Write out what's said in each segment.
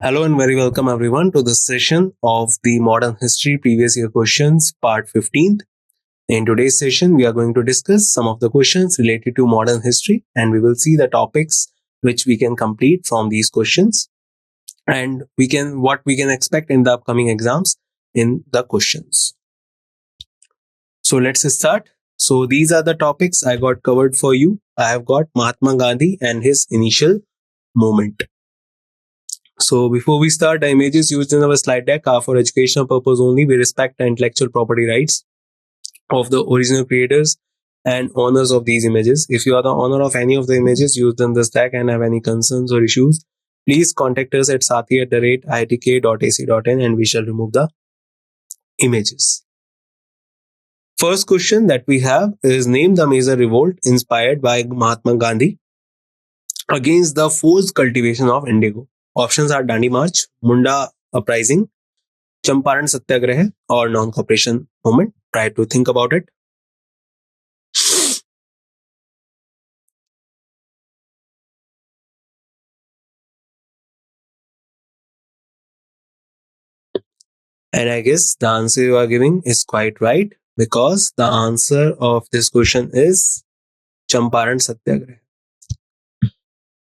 Hello and very welcome everyone to this session of the Modern History Previous Year Questions Part 15th. In today's session, we are going to discuss some of the questions related to modern history and we will see the topics which we can complete from these questions and what we can expect in the upcoming exams in the questions. So let's start. So these are the topics I got covered for you. I have got Mahatma Gandhi and his initial movement. So before we start, the images used in our slide deck are for educational purpose only. We respect the intellectual property rights of the original creators and owners of these images. If you are the owner of any of the images used in this deck and have any concerns or issues, please contact us at sathee@itk.ac.in and we shall remove the images. First question that we have is, name the major revolt inspired by Mahatma Gandhi against the forced cultivation of indigo. Options are Dandi March, Munda Uprising, Champaran Satyagraha, or Non-Cooperation Movement. Try to think about it. And I guess the answer you are giving is quite right, because the answer of this question is Champaran Satyagraha.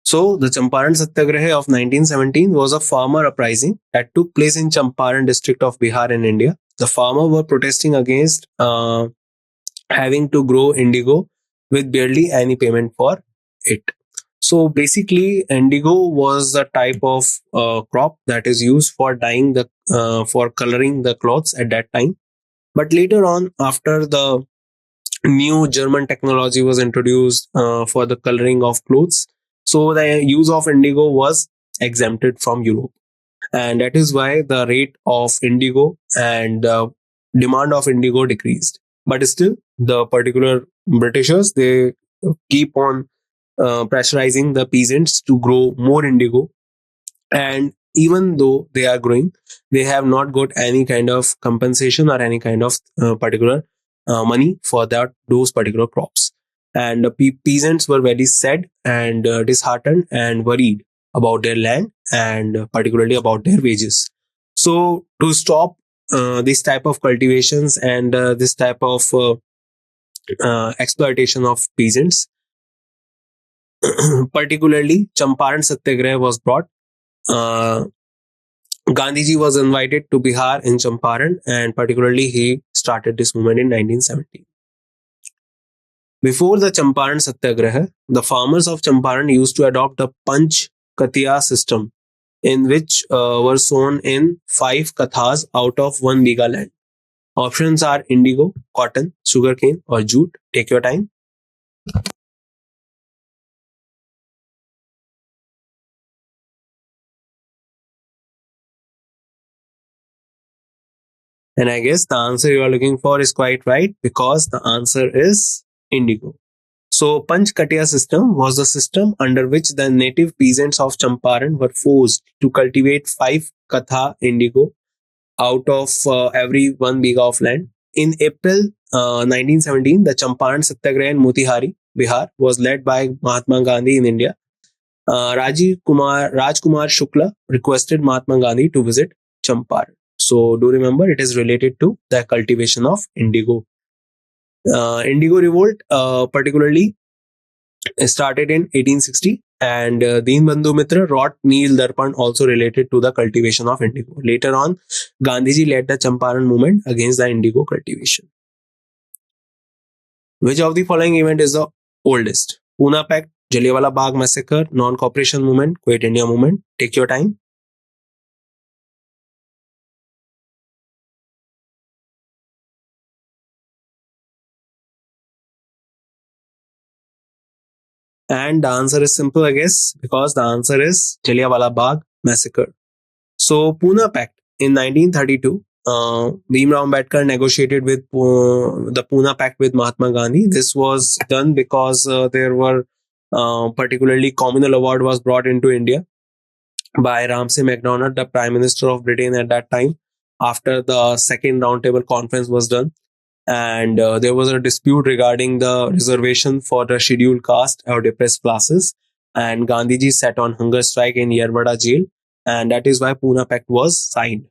So the Champaran Satyagraha of 1917 was a farmer uprising that took place in Champaran district of Bihar in India. The farmers were protesting against having to grow indigo with barely any payment for it. So basically, indigo was the type of crop that is used for dyeing for coloring the clothes at that time. But later on, after the new German technology was introduced for the coloring of clothes, so the use of indigo was exempted from Europe. And that is why the rate of indigo and demand of indigo decreased. But still, the particular Britishers, they keep on pressurizing the peasants to grow more indigo. And even though they are growing, they have not got any kind of compensation or any kind of particular money for those particular crops. And the peasants were very sad and disheartened and worried about their land and particularly about their wages. So to stop this type of cultivations and this type of exploitation of peasants, particularly Champaran Satyagraha was brought. Gandhiji was invited to Bihar in Champaran, and particularly he started this movement in 1917. Before the Champaran Satyagraha, the farmers of Champaran used to adopt the Panch Kathiya system, in which were sown in 5 kathas out of 1 biga land. Options are indigo, cotton, sugarcane, or jute. Take your time. And I guess the answer you are looking for is quite right, because the answer is indigo. So Panch Kathiya system was the system under which the native peasants of Champaran were forced to cultivate 5 katha indigo out of every 1 biga of land. In April 1917, the Champaran Satyagraha in Motihari, Bihar, was led by Mahatma Gandhi in India. Rajkumar Shukla requested Mahatma Gandhi to visit Champaran. So do remember, it is related to the cultivation of indigo. Indigo revolt particularly started in 1860, and Deenbandhu Mitra wrote Neel Darpan also related to the cultivation of indigo. Later on, Gandhiji led the Champaran movement against the indigo cultivation. Which of the following event is the oldest? Pune Pact, Jallianwala Bagh Massacre, Non-Cooperation Movement, Quit India Movement. Take your time. And the answer is simple, I guess, because the answer is Jallianwala Bagh Massacre. So Pune Pact in 1932, Bhimrao Ambedkar negotiated with the Pune Pact with Mahatma Gandhi. This was done because there were particularly communal award was brought into India by Ramsay MacDonald, the Prime Minister of Britain at that time, after the second roundtable conference was done. And there was a dispute regarding the reservation for the scheduled caste or depressed classes. And Gandhiji sat on hunger strike in Yerwada jail. and that is why Pune Pact was signed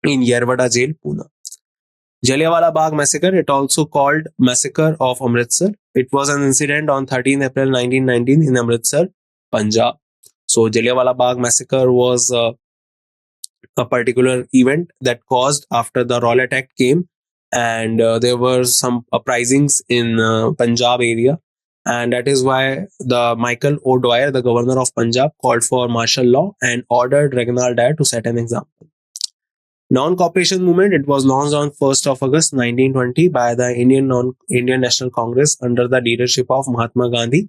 in Yerwada Jail, Pune. Jallianwala Bagh Massacre, it also called Massacre of Amritsar. It was an incident on 13 April 1919 in Amritsar, Punjab. So Jallianwala Bagh Massacre was a particular event that caused after the Rowlatt Act came, and there were some uprisings in Punjab area, and that is why the Michael O'Dwyer, the governor of Punjab, called for martial law and ordered Reginald Dyer to set an example. Non-cooperation movement, it was launched on 1st of August 1920 by the Indian National Congress under the leadership of Mahatma Gandhi.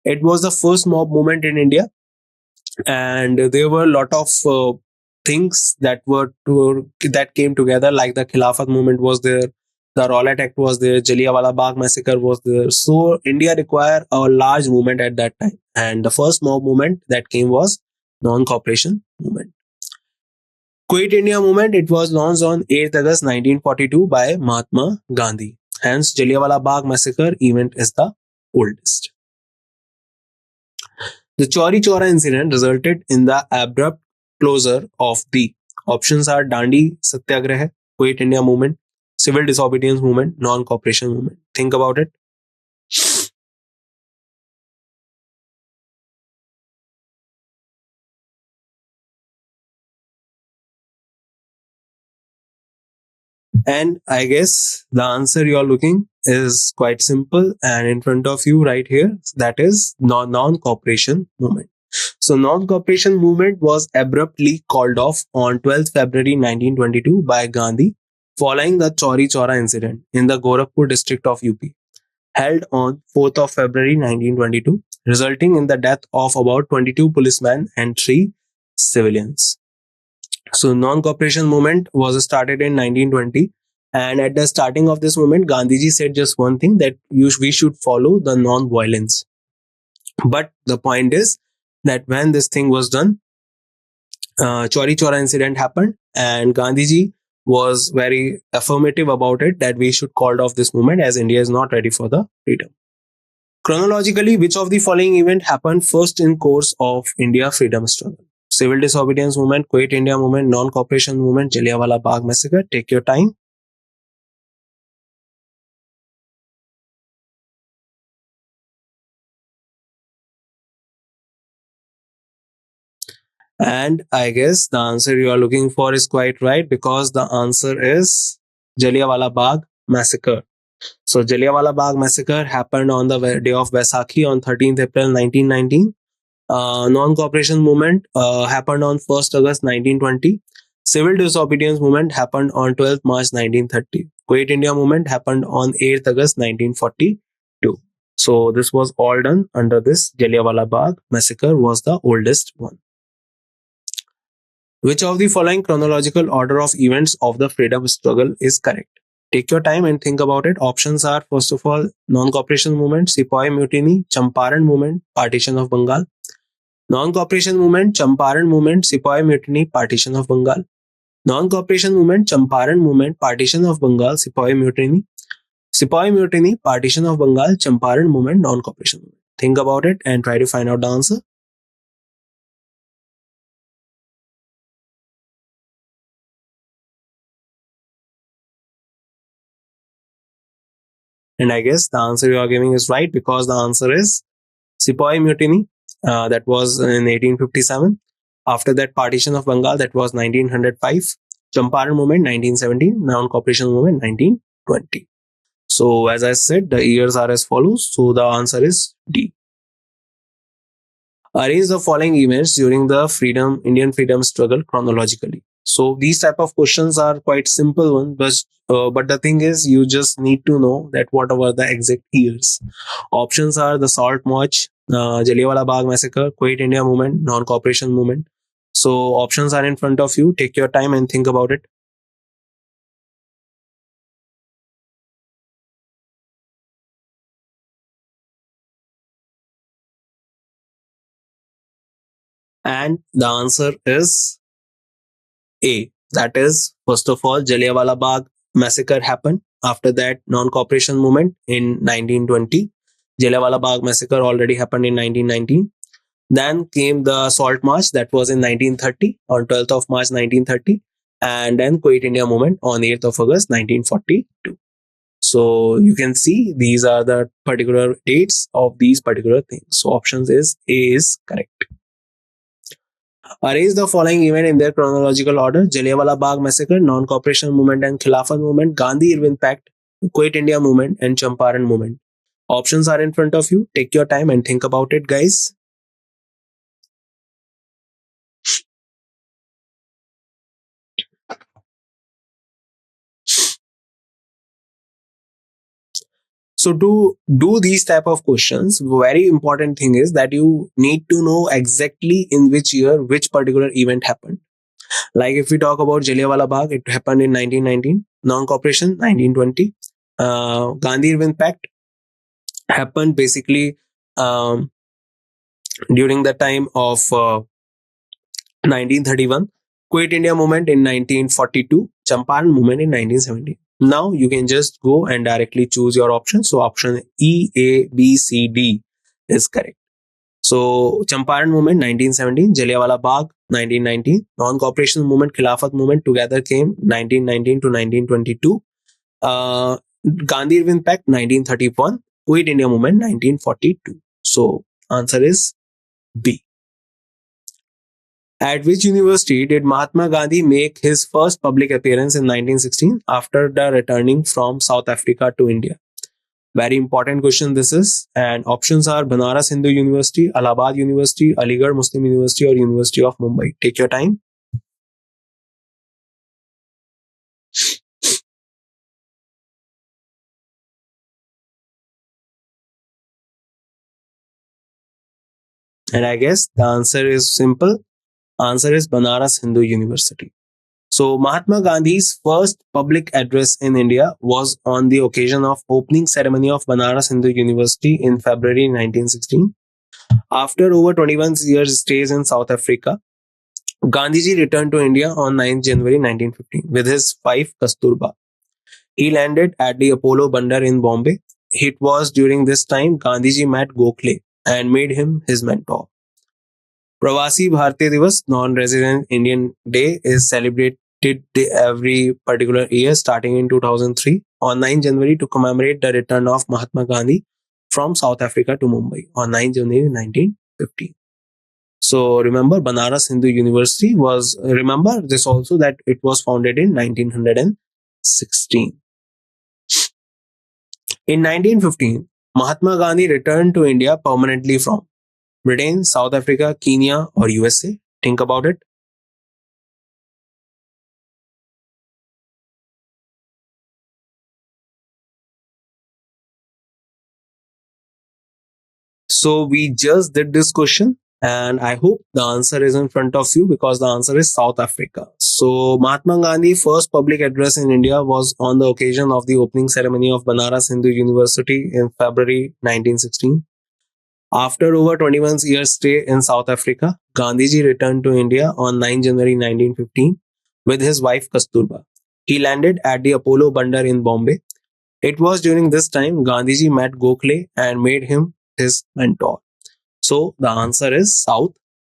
It was the first mob movement in India, and there were a lot of things that came together, like the Khilafat movement was there, the Rowlatt Act was there, Jallianwala Bagh Massacre was there. So India required a large movement at that time, and the first mob movement that came was non-cooperation movement. Quit India movement, it was launched on 8th August 1942 by Mahatma Gandhi. Hence, Jallianwala Bagh Massacre event is the oldest. The Chauri Chaura incident resulted in the abrupt closure of the options are Dandi Satyagraha, Quit India movement, civil disobedience movement, non-cooperation movement. Think about it. And I guess the answer you're looking is quite simple and in front of you right here. That is non-cooperation movement. So non-cooperation movement was abruptly called off on 12th February 1922 by Gandhi following the Chauri Chaura incident in the Gorakhpur district of UP, held on 4th of February 1922, resulting in the death of about 22 policemen and 3 civilians. So non-cooperation movement was started in 1920, and at the starting of this movement, Gandhiji said just one thing, that we should follow the non-violence. But the point is that when this thing was done, Chauri Chaura incident happened, and Gandhiji was very affirmative about it, that we should call off this movement as India is not ready for the freedom. Chronologically, which of the following event happened first in course of India freedom struggle? Civil disobedience movement, Quit India movement, non-cooperation movement, Jallianwala Bagh Massacre. Take your time. And I guess the answer you are looking for is quite right, because the answer is Jallianwala Bagh Massacre. So Jallianwala Bagh Massacre happened on the day of Vaisakhi on 13th April 1919. Non-cooperation movement happened on 1st August 1920. Civil disobedience movement happened on 12th March 1930. Quit India movement happened on 8th August 1942. So this was all done under this Jallianwala Bagh Massacre was the oldest one. Which of the following chronological order of events of the freedom struggle is correct? Take your time and think about it. Options are, first of all, non-cooperation movement, Sepoy Mutiny, Champaran movement, partition of Bengal. Non-cooperation movement, Champaran movement, Sepoy Mutiny, partition of Bengal. Non-cooperation movement, Champaran movement, partition of Bengal, Sepoy Mutiny. Sepoy Mutiny, partition of Bengal, Champaran movement, non-cooperation movement. Think about it and try to find out the answer. And I guess the answer you are giving is right, because the answer is Sepoy Mutiny. That was in 1857. After that, partition of Bengal, that was 1905. Champaran movement, 1917. Non-cooperation movement, 1920. So as I said, the years are as follows. So the answer is D. Arrange the following events during the Indian freedom struggle chronologically. So these type of questions are quite simple one, but the thing is, you just need to know that what were the exact years. Options are the Salt March, Jallianwala Bagh Massacre, Quit India movement, non-cooperation movement. So options are in front of you. Take your time and think about it. And the answer is A. That is, first of all, Jallianwala Bagh Massacre happened. After that, non-cooperation movement in 1920. Jallianwala Bagh Massacre already happened in 1919. Then came the Salt March, that was in 1930, on 12th of March 1930, and then Quit India Movement on 8th of August 1942. So you can see these are the particular dates of these particular things. So options is A is correct. Arrange the following event in their chronological order: Jallianwala Bagh Massacre, Non-Cooperation Movement and Khilafat Movement, Gandhi-Irvin Pact, Quit India Movement, and Champaran Movement. Options are in front of you. Take your time and think about it, guys. So to do these type of questions, very important thing is that you need to know exactly in which year which particular event happened. Like if we talk about Jallianwala Bagh, it happened in 1919. Non-cooperation 1920. Gandhi-Irvin Pact happened basically um, during the time of 1931. Quit India Movement in 1942. Champaran Movement in 1970. Now you can just go and directly choose your option. So option E, A, B, C, D is correct. So Champaran Movement 1917, Jallianwala Bagh 1919, Non-Cooperation Movement, Khilafat Movement together came 1919 to 1922. Gandhi-Irvin Pact 1931, Quit India Movement 1942. So answer is B. At which university did Mahatma Gandhi make his first public appearance in 1916 after the returning from South Africa to India? Very important question this is. And options are Banaras Hindu University, Allahabad University, Aligarh Muslim University, or University of Mumbai. Take your time. And I guess the answer is simple. Answer is Banaras Hindu University. So Mahatma Gandhi's first public address in India was on the occasion of opening ceremony of Banaras Hindu University in February 1916. After over 21 years stays in South Africa, Gandhiji returned to India on 9th January 1915 with his wife Kasturba. He landed at the Apollo Bandar in Bombay. It was during this time Gandhiji met Gokhale and made him his mentor. Pravasi Bharatiya Divas, non-resident Indian Day, is celebrated every particular year starting in 2003 on 9 January to commemorate the return of Mahatma Gandhi from South Africa to Mumbai on 9 January 1915. So remember, Banaras Hindu University was, remember this also, that it was founded in 1916. In 1915, Mahatma Gandhi returned to India permanently from Britain, South Africa, Kenya, or USA. Think about it. So we just did this question, and I hope the answer is in front of you because the answer is South Africa. So Mahatma Gandhi's first public address in India was on the occasion of the opening ceremony of Banaras Hindu University in February 1916. After over 21 years stay in South Africa, Gandhiji returned to India on 9 January 1915 with his wife Kasturba. He landed at the Apollo Bandar in Bombay. It was during this time Gandhiji met Gokhale and made him his mentor. So the answer is South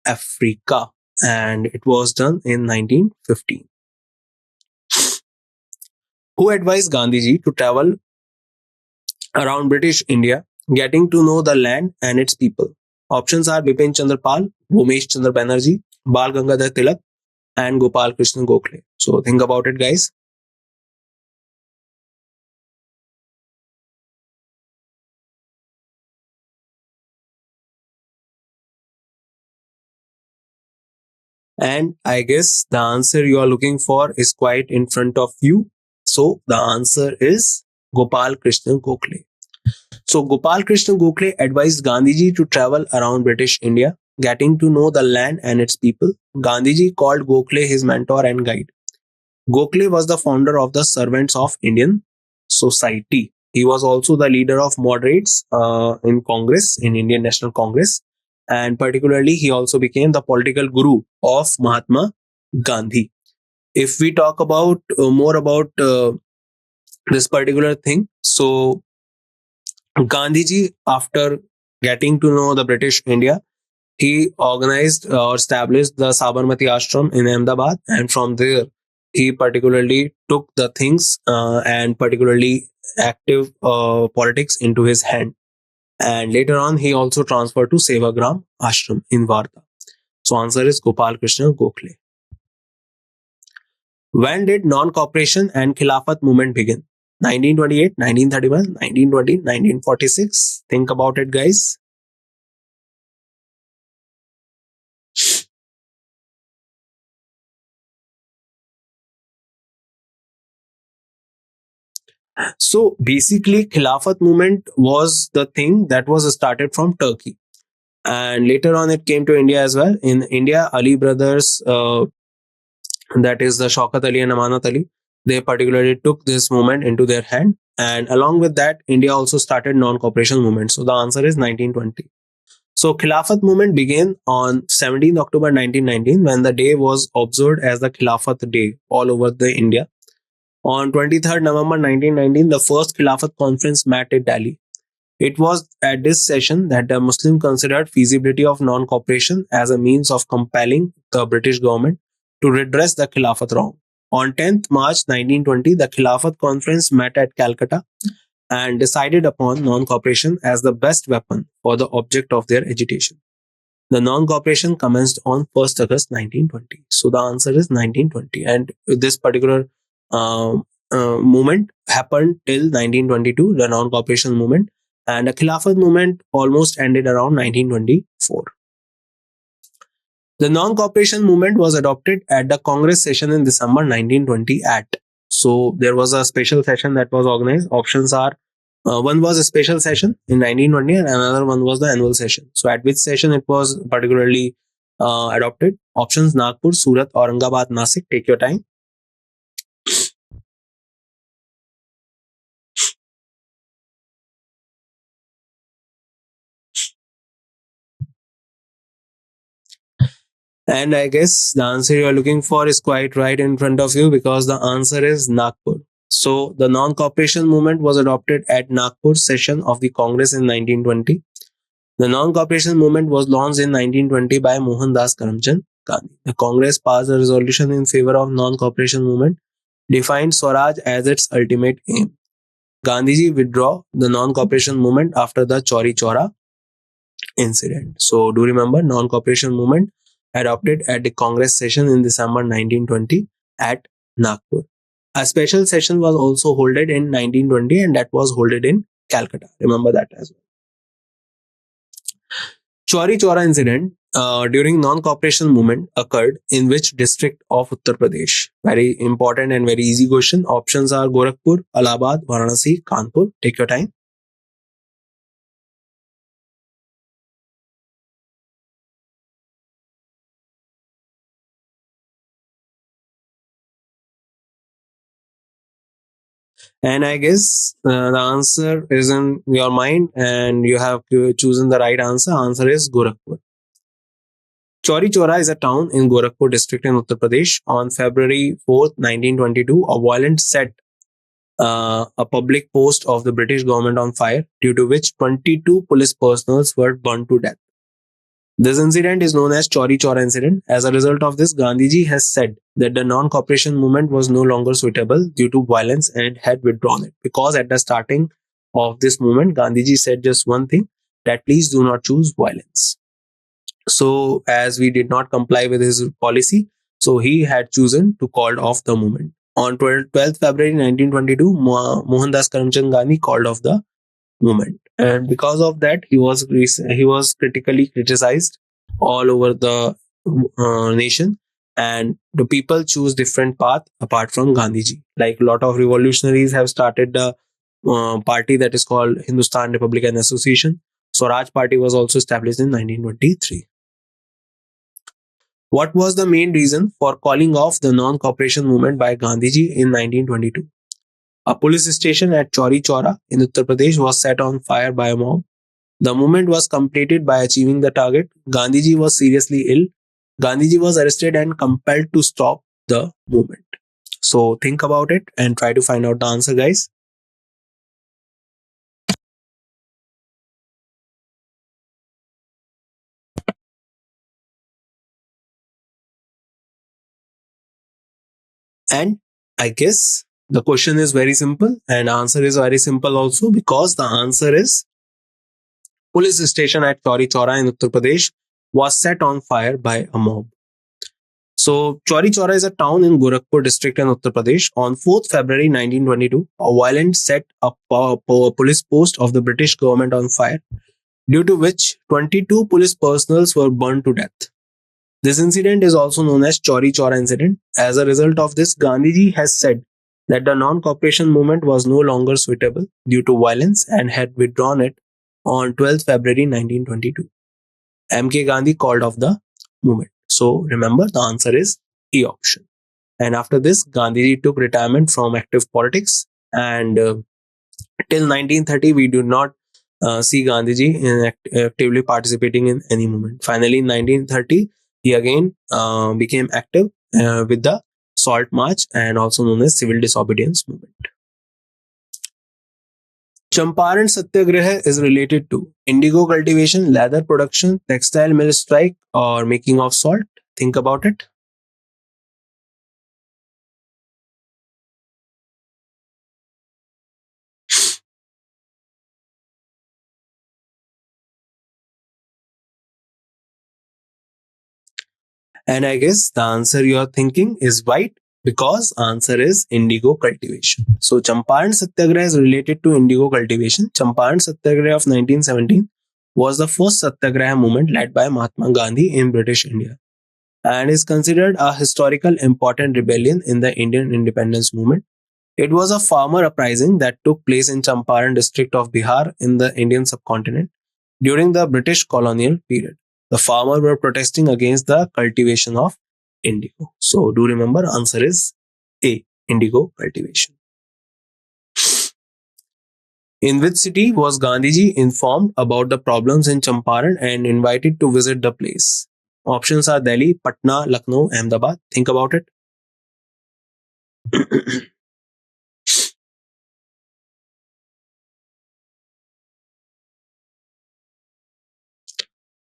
Africa, and it was done in 1915. Who advised Gandhiji to travel around British India, getting to know the land and its people? Options are Bipin Chandra Pal, Bhumesh Chandra Banerjee, Bal Gangadhar Tilak, and Gopal Krishna Gokhale. So think about it, guys. And I guess the answer you are looking for is quite in front of you. So the answer is Gopal Krishna Gokhale. So Gopal Krishna Gokhale advised Gandhiji to travel around British India, getting to know the land and its people. Gandhiji called Gokhale his mentor and guide. Gokhale was the founder of the Servants of Indian Society. He was also the leader of moderates in Congress, in Indian National Congress. And particularly, he also became the political guru of Mahatma Gandhi. If we talk about more about this particular thing, so Gandhiji, after getting to know the British India, he organized or established the Sabarmati Ashram in Ahmedabad, and from there he particularly took the things and particularly active politics into his hand. And later on, he also transferred to Sevagram Ashram in Varda. So answer is Gopal Krishna Gokhale. When did non-cooperation and Khilafat movement begin? 1928, 1931, 1920, 1946. Think about it, guys. So basically, Khilafat movement was the thing that was started from Turkey. And later on, it came to India as well. In India, Ali brothers, that is the Shaukat Ali and Amanat Ali, they particularly took this movement into their hand. And along with that, India also started non-cooperation movement. So the answer is 1920. So Khilafat movement began on 17th October 1919 when the day was observed as the Khilafat Day all over the India. On 23rd November 1919, the first Khilafat conference met at Delhi. It was at this session that the Muslim considered feasibility of non-cooperation as a means of compelling the British government to redress the Khilafat wrong. On 10th March 1920, the Khilafat conference met at Calcutta and decided upon non-cooperation as the best weapon for the object of their agitation. The non-cooperation commenced on 1st August 1920. So the answer is 1920. And this particular movement happened till 1922, the non-cooperation movement. And the Khilafat movement almost ended around 1924. The non-cooperation movement was adopted at the Congress session in December 1920 at. So there was a special session that was organized. Options are one was a special session in 1920 and another one was the annual session. So at which session it was particularly adopted? Options Nagpur, Surat, Aurangabad, Nasik. Take your time. And I guess the answer you are looking for is quite right in front of you because the answer is Nagpur. So the non-cooperation movement was adopted at Nagpur session of the Congress in 1920. The non-cooperation movement was launched in 1920 by Mohandas Karamchand Gandhi. The Congress passed a resolution in favor of non-cooperation movement, defined Swaraj as its ultimate aim. Gandhiji withdrew the non-cooperation movement after the Chauri Chaura incident. So do remember, non-cooperation movement adopted at the Congress session in December 1920 at Nagpur. A special session was also held in 1920 and that was held in Calcutta. Remember that as well. Chauri Chaura incident during non-cooperation movement occurred in which district of Uttar Pradesh? Very important and very easy question. Options are Gorakhpur, Allahabad, Varanasi, Kanpur. Take your time. And I guess the answer is in your mind and you have chosen the right answer. Answer is Gorakhpur. Chauri Chaura is a town in Gorakhpur district in Uttar Pradesh. On February 4th, 1922, a violent set a public post of the British government on fire, due to which 22 police personnel were burned to death. This incident is known as Chauri Chaura incident. As a result of this, Gandhiji has said that the non-cooperation movement was no longer suitable due to violence and had withdrawn it. Because at the starting of this movement, Gandhiji said just one thing, that please do not choose violence. So as we did not comply with his policy, so he had chosen to call off the movement. On 12th February 1922, Mohandas Karamchand Gandhi called off the movement, and because of that, he was critically criticized all over the nation, and the people choose different path apart from Gandhiji. Like a lot of revolutionaries have started the party that is called Hindustan Republican Association. Swaraj Party was also established in 1923. What was the main reason for calling off the non-cooperation movement by Gandhiji in 1922? A police station at Chauri Chaura in Uttar Pradesh was set on fire by a mob. The movement was completed by achieving the target. Gandhiji was seriously ill. Gandhiji was arrested and compelled to stop the movement. So think about it and try to find out the answer, guys. And I guess the question is very simple and answer is very simple also, because the answer is police station at Chauri Chaura in Uttar Pradesh was set on fire by a mob. So, Chauri Chaura is a town in Gorakhpur district in Uttar Pradesh. On 4th February 1922, a violent set a police post of the British government on fire, due to which 22 police personals were burned to death. This incident is also known as Chauri Chaura incident. As a result of this, Gandhiji has said that the non-cooperation movement was no longer suitable due to violence and had withdrawn it on 12th February 1922. M.K. Gandhi called off the movement. So remember, the answer is E option. And after this, Gandhiji took retirement from active politics, and till 1930 we do not see Gandhiji actively participating in any movement. Finally, in 1930, he again became active with the Salt March, and also known as Civil Disobedience Movement. Champaran Satyagraha is related to indigo cultivation, leather production, textile mill strike, or making of salt. Think about it. And I guess the answer you are thinking is right, because answer is indigo cultivation. So Champaran Satyagraha is related to indigo cultivation. Champaran Satyagraha of 1917 was the first Satyagraha movement led by Mahatma Gandhi in British India, and is considered a historical important rebellion in the Indian independence movement. It was a farmer uprising that took place in Champaran district of Bihar in the Indian subcontinent during the British colonial period. The farmers were protesting against the cultivation of indigo. So do remember, answer is A, indigo cultivation. In which city was Gandhiji informed about the problems in Champaran and invited to visit the place? Options are Delhi, Patna, Lucknow, Ahmedabad. Think about it.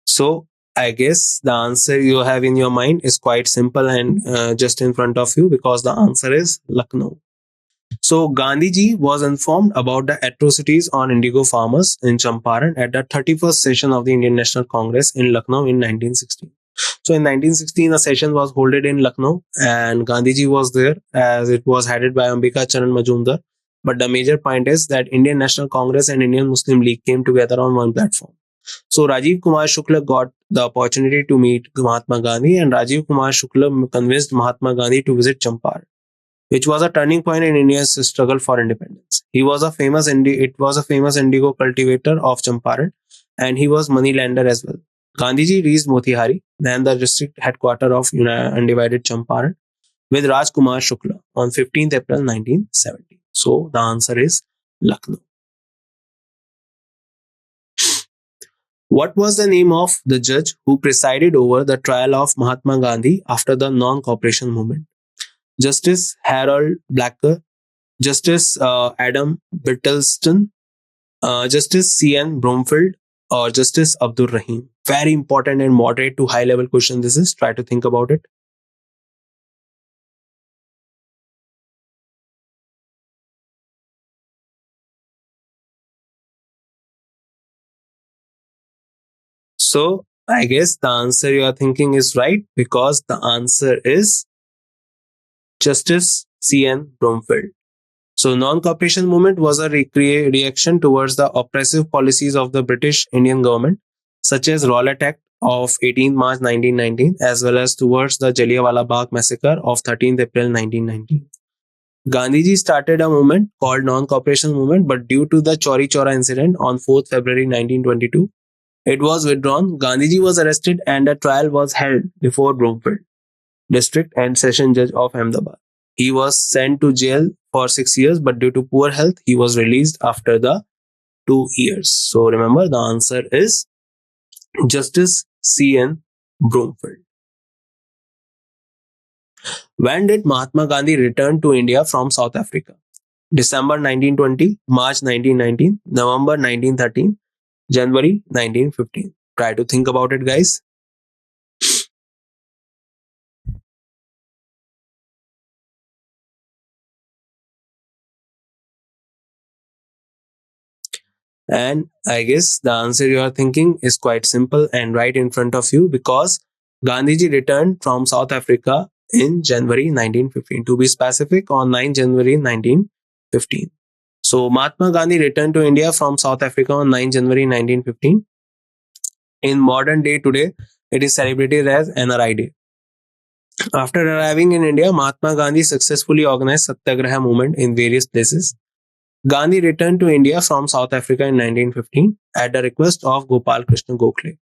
So I guess the answer you have in your mind is quite simple and just in front of you, because the answer is Lucknow. So Gandhiji was informed about the atrocities on indigo farmers in Champaran at the 31st session of the Indian National Congress in Lucknow in 1916. So in 1916, a session was held in Lucknow, and Gandhiji was there, as it was headed by Ambika Charan Majumdar. But the major point is that Indian National Congress and Indian Muslim League came together on one platform. So Rajiv Kumar Shukla got the opportunity to meet Mahatma Gandhi, and Rajiv Kumar Shukla convinced Mahatma Gandhi to visit Champaran, which was a turning point in India's struggle for independence. It was a famous indigo cultivator of Champaran, and he was moneylender as well. Gandhiji reached Motihari, then the district headquarters of undivided Champaran, with Rajkumar Shukla on 15th April 1970. So the answer is Lucknow. What was the name of the judge who presided over the trial of Mahatma Gandhi after the non-cooperation movement? Justice Harold Blacker, Justice Adam Bittleston, Justice C.N. Bromfield, or Justice Abdur Rahim? Very important and moderate to high level question this is. Try to think about it. So I guess the answer you are thinking is right, because the answer is Justice C.N. Bromfield. So non-cooperation movement was a reaction towards the oppressive policies of the British Indian government, such as Rowlatt Act of 18 March 1919, as well as towards the Jallianwala Bagh massacre of 13th April 1919. Gandhiji started a movement called non-cooperation movement, but due to the Chauri Chaura incident on 4th February 1922, it was withdrawn. Gandhiji was arrested and a trial was held before Bromfield, district and session judge of Ahmedabad. He was sent to jail for 6 years, but due to poor health, he was released after the 2 years. So remember, the answer is Justice C.N. Bromfield. When did Mahatma Gandhi return to India from South Africa? December 1920, March 1919, November 1913, January 1915. Try to think about it, guys. And I guess the answer you are thinking is quite simple and right in front of you, because Gandhiji returned from South Africa in January 1915. To be specific, on 9 January 1915. So Mahatma Gandhi returned to India from South Africa on 9 January 1915. In modern day today, it is celebrated as NRI Day. After arriving in India, Mahatma Gandhi successfully organized Satyagraha movement in various places. Gandhi returned to India from South Africa in 1915 at the request of Gopal Krishna Gokhale.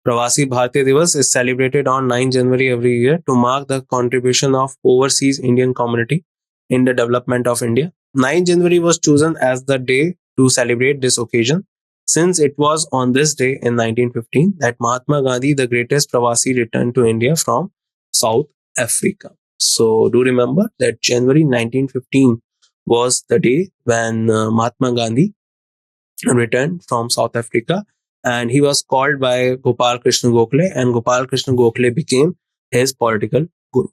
Pravasi Bharatiya Divas is celebrated on 9 January every year to mark the contribution of overseas Indian community in the development of India. 9 January was chosen as the day to celebrate this occasion, since it was on this day in 1915 that Mahatma Gandhi, the greatest Pravasi, returned to India from South Africa. So do remember that January 1915 was the day when Mahatma Gandhi returned from South Africa, and he was called by Gopal Krishna Gokhale, and Gopal Krishna Gokhale became his political guru.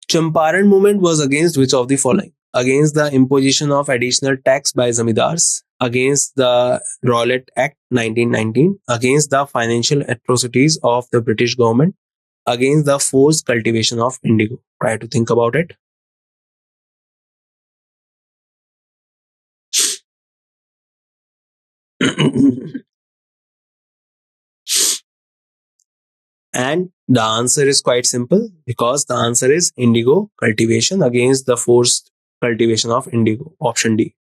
Champaran movement was against which of the following? Against the imposition of additional tax by zamindars, against the Rowlatt Act 1919, against the financial atrocities of the British government, against the forced cultivation of indigo. Try to think about it. And the answer is quite simple, because the answer is indigo cultivation, against the forced cultivation of indigo. Option D.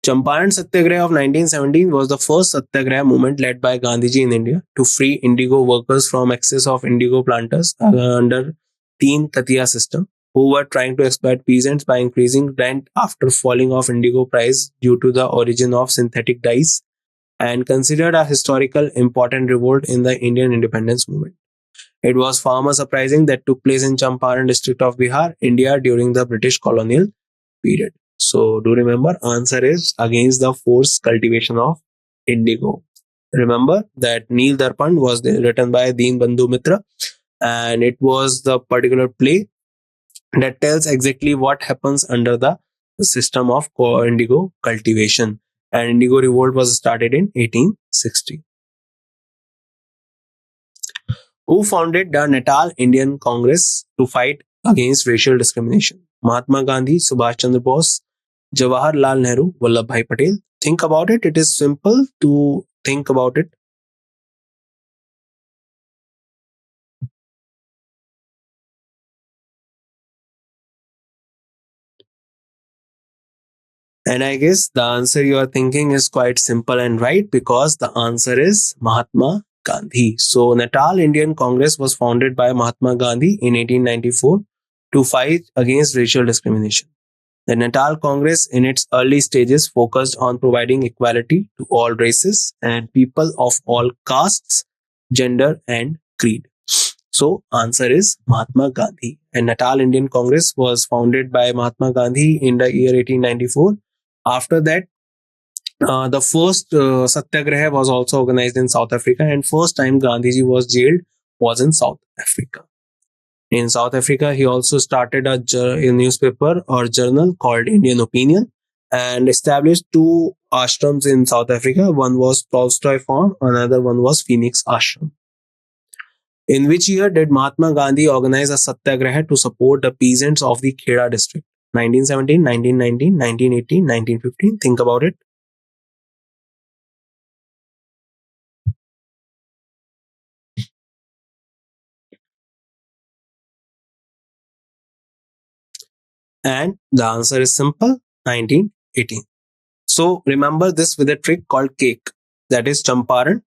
Champaran Satyagraha of 1917 was the first Satyagraha movement led by Gandhiji in India to free indigo workers from excess of indigo planters under Teen Katiya system, who were trying to exploit peasants by increasing rent after falling of indigo price due to the origin of synthetic dyes, and considered a historical important revolt in the Indian independence movement. It was far more surprising that took place in Champaran district of Bihar, India during the British colonial period. So do remember, answer is against the forced cultivation of indigo. Remember that Neel Darpan was written by Deen Bandhu Mitra, and it was the particular play that tells exactly what happens under the system of indigo cultivation. And indigo revolt was started in 1860. Who founded the Natal Indian Congress to fight against racial discrimination? Mahatma Gandhi, Subhash Chandra Bose, Jawaharlal Nehru, Vallabhbhai Patel. Think about it. It is simple to think about it. And I guess the answer you are thinking is quite simple and right, because the answer is Mahatma Gandhi. So Natal Indian Congress was founded by Mahatma Gandhi in 1894 to fight against racial discrimination. The Natal Congress in its early stages focused on providing equality to all races and people of all castes, gender and creed. So answer is Mahatma Gandhi. And Natal Indian Congress was founded by Mahatma Gandhi in the year 1894. After that, the first Satyagraha was also organized in South Africa, and first time Gandhiji was jailed was in South Africa. In South Africa, he also started a newspaper or journal called Indian Opinion, and established two ashrams in South Africa. One was Tolstoy Farm, another one was Phoenix Ashram. In which year did Mahatma Gandhi organize a satyagraha to support the peasants of the Kheda district? 1917, 1919, 1918, 1915. Think about it. And the answer is simple, 1918. So remember this with a trick called cake. That is Champaran,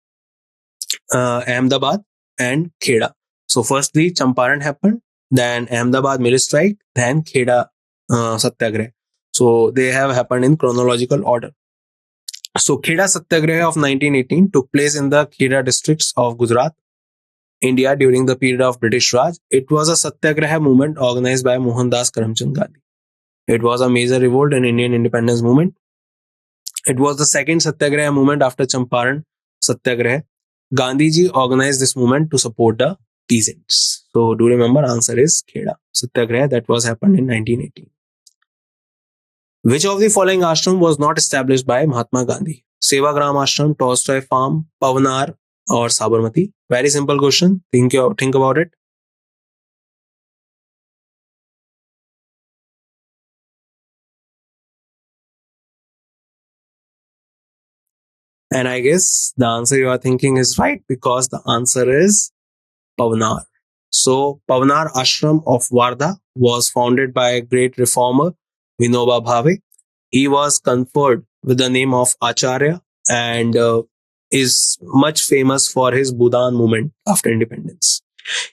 Ahmedabad and Kheda. So firstly Champaran happened, then Ahmedabad mill strike, then Kheda Satyagraha. So they have happened in chronological order. So Kheda Satyagraha of 1918 took place in the Kheda districts of Gujarat, India during the period of British Raj. It was a Satyagraha movement organized by Mohandas Karamchand Gandhi. It was a major revolt in Indian independence movement. It was the second Satyagraha movement after Champaran Satyagraha. Gandhiji organized this movement to support the peasants. So do remember, answer is Kheda Satyagraha that was happened in 1918. Which of the following ashram was not established by Mahatma Gandhi? Sevagram Ashram, Tolstoy Farm, Pavanar, or Sabarmati? Very simple question. Think about it. And I guess the answer you are thinking is right, because the answer is Pavanar. So, Pavanar Ashram of Wardha was founded by a great reformer, Vinoba Bhave. He was conferred with the name of Acharya, and is much famous for his Bhudan movement after independence.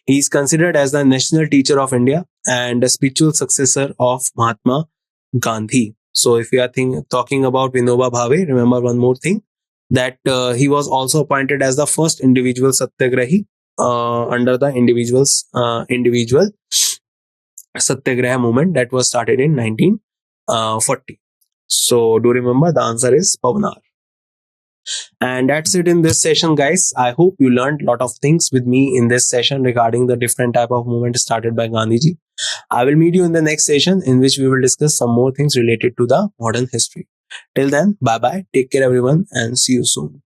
He is considered as the national teacher of India and a spiritual successor of Mahatma Gandhi. So, if we are talking about Vinoba Bhave, remember one more thing, that he was also appointed as the first individual satyagrahi under the individual satyagraha movement that was started in 1940. So, do remember the answer is Pavanar. And that's it in this session, guys. I hope you learned a lot of things with me in this session regarding the different type of movement started by Gandhiji. I will meet you in the next session, in which we will discuss some more things related to the modern history. Till then, bye bye. Take care, everyone, and see you soon.